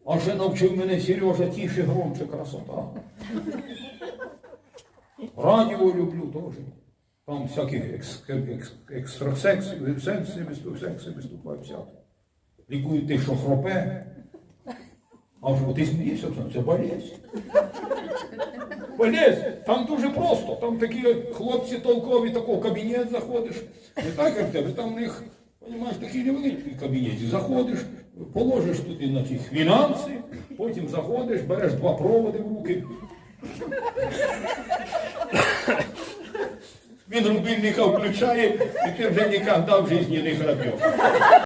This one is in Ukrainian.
А ще навчив мене Сережа тише, громче, красота. Радіо люблю теж. Там всяких екстрасекси, секси виступають всякі. Лікують тих, що хропе. А вже ти смієшся, це болезнь. Болезнь. Там дуже просто. Там такі хлопці толкові, такий кабінет заходиш. Не так, як в тебе, там в них, розумієш, такі невеличкі кабінети. Заходиш, положиш туди на ті фінанси, потім заходиш, береш 2 проводи в руки. Він рубильника включає, і ти вже ніколи в житті не храпеш.